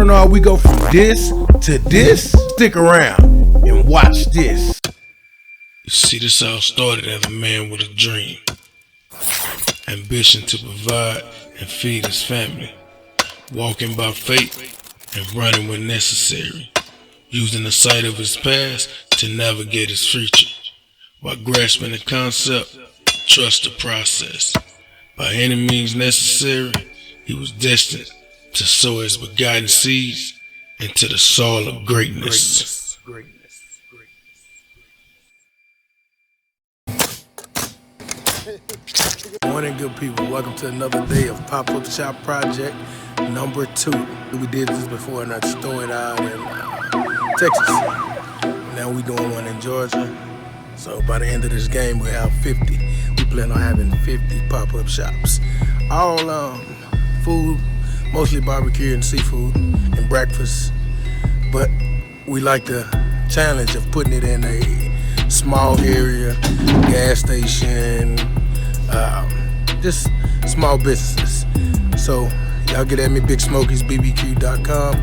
wanna know how we go from this to this? Stick around and watch this. You see, this all started as a man with a dream, ambition to provide and feed his family, walking by faith and running when necessary, using the sight of his past to navigate his future, while grasping the concept, trust the process. By any means necessary, he was destined to sow his begotten seeds into the soil of greatness. Morning, good people. Welcome to another day of Pop-Up Shop Project number 2. We did this before in our store out in Texas. Now we doing one in Georgia. So by the end of this game, we'll have 50. We plan on having 50 pop-up shops. All food, mostly barbecue and seafood and breakfast. But we like the challenge of putting it in a small area, gas station, just small businesses. So y'all get at me, BigSmokeysBBQ.com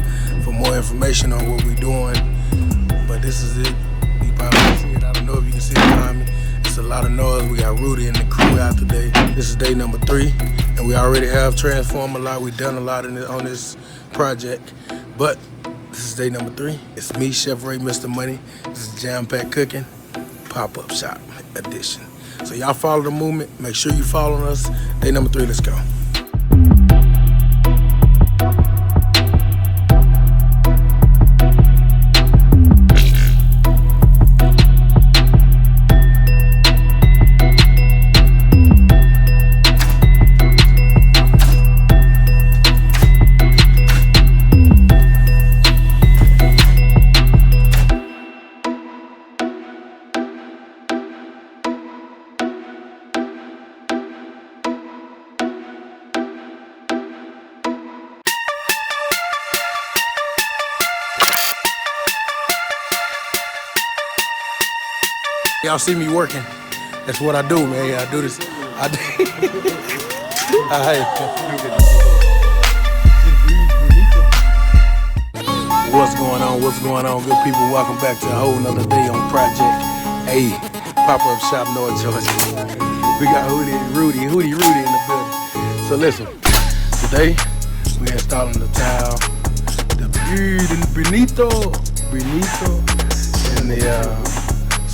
for more information on what we're doing. But this is it. You probably can see it. I don't know if you can see it behind me. It's a lot of noise. We got Rudy and the crew out today. This is day number 3, and we already have transformed a lot. We've done a lot on this project, but this is day number 3. It's me, Chef Ray, Mr. Money. This is Jam Pack Cooking, Pop-Up Shop Edition. So y'all follow the movement. Make sure you follow us. Day number 3, let's go. Y'all see me working. That's what I do, man. I do this. I do. What's going on? What's going on, good people? Welcome back to a whole nother day on Project A, Pop-Up Shop North Georgia. We got Rudy in the building. So listen, today we installing the tile, the Benito, and the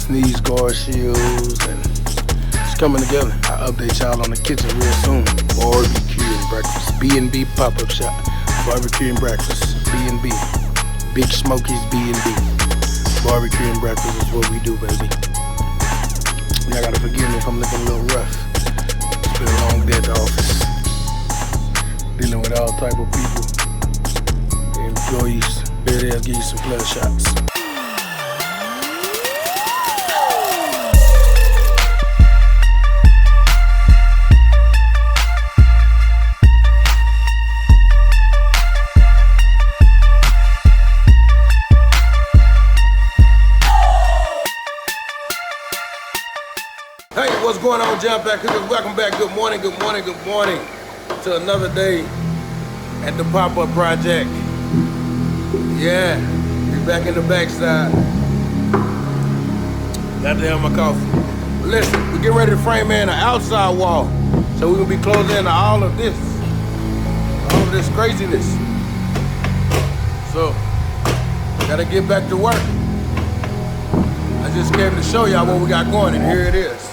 sneeze guard shields, and it's coming together. I'll update y'all on the kitchen real soon. Barbecue and breakfast, B&B Pop-Up Shop, barbecue and breakfast, B&B, Big Smokeys B&B, barbecue and breakfast is what we do, baby. Y'all gotta forgive me if I'm looking a little rough. It's been a long day at the office, dealing with all type of people, employees. Here they'll give you some pleasure shots. Hey, what's going on, Jam Pack Cookers? Welcome back. Good morning to another day at the Pop-Up Project. Yeah, we're back in the backside. Got to have my coffee. Listen, we're getting ready to frame in an outside wall. So we're going to be closing in all of this craziness. So, gotta get back to work. I just came to show y'all what we got going, and here it is.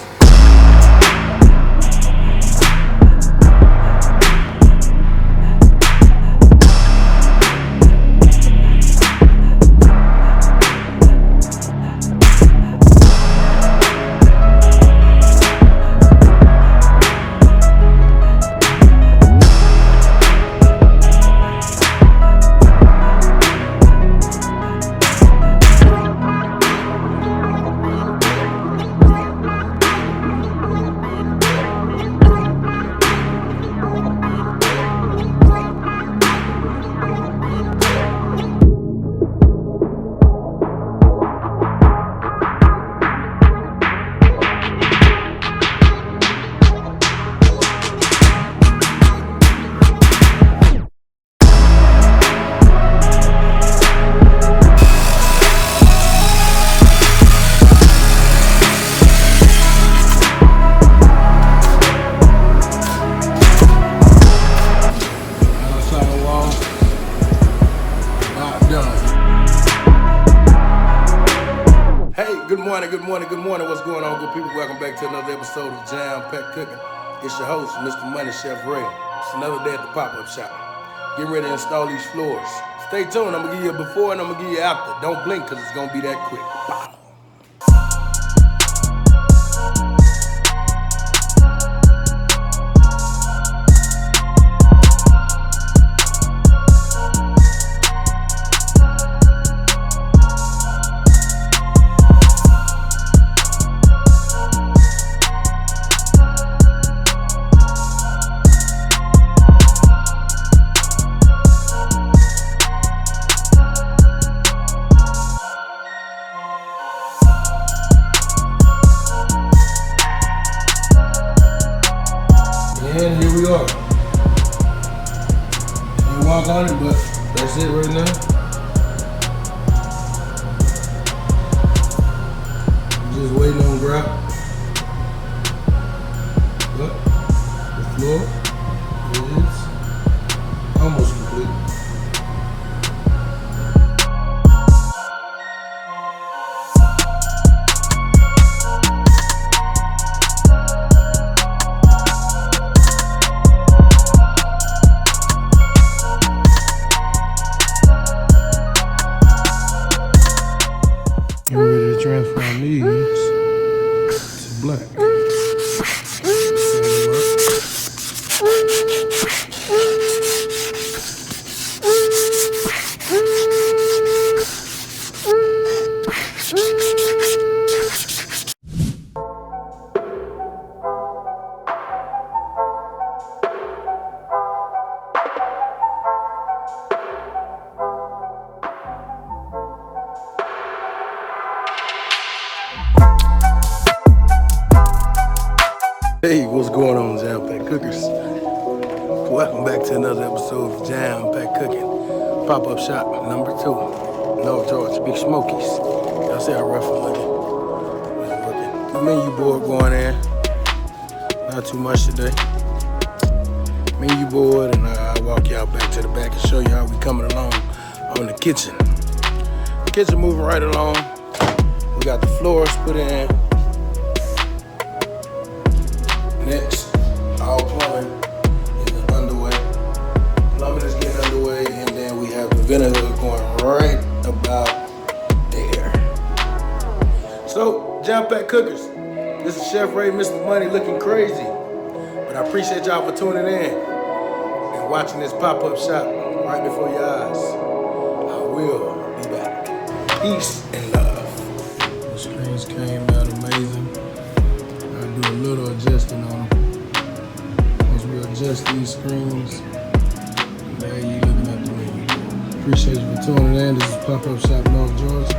morning. What's going on, good people? Welcome back to another episode of Jam Packed Cooking. It's your host, Mr. Money, Chef Ray. It's another day at the pop-up shop. Getting ready to install these floors. Stay tuned. I'm going to give you a before and I'm going to give you after. Don't blink because it's going to be that quick. Bow. And here we are. You walk on it, but that's it right now. Just waiting on grout. But the floor is almost complete. Get ready to transform these to black. Hey, what's going on, Jam Packed Cookers? Welcome back to another episode of Jam Packed Cooking. Pop-up shop number 2, North Georgia, Big Smokies. Y'all see how rough I'm looking? The menu board going in. Not too much today. Menu board, and I'll walk y'all back to the back and show you how we coming along on the kitchen. Kitchen moving right along. We got the floors put in. Next, all plumbing is underway. Plumbing is getting underway, and then we have the vinegar going right about there. So, Jam Packed Cookers, this is Chef Ray, Mr. Money, looking crazy. But I appreciate y'all for tuning in and watching this pop-up shop right before your eyes. I will be back. Peace and love. The screens came out amazing. I'll do a little adjusting on them. Once we adjust these screens, there you looking at the menu. Appreciate you for tuning in. This is Pop-Up Shop North Georgia.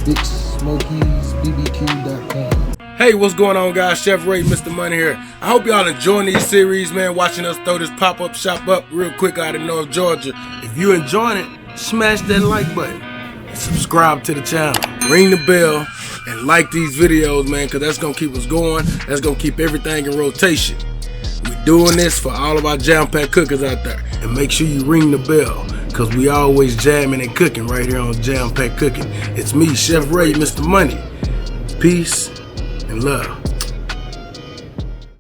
Big SMOKEYS, BBQ.com. Hey, what's going on, guys? Chef Ray, Mr. Money here. I hope y'all enjoying these series, man, watching us throw this pop-up shop up real quick out in North Georgia. If you enjoying it, smash that like button and subscribe to the channel. Ring the bell and like these videos, man, because that's going to keep us going. That's going to keep everything in rotation. We're doing this for all of our Jam Packed cookers out there. And make sure you ring the bell, because we always jamming and cooking right here on Jam Packed Cooking. It's me, Chef Ray, Mr. Money. Peace and love.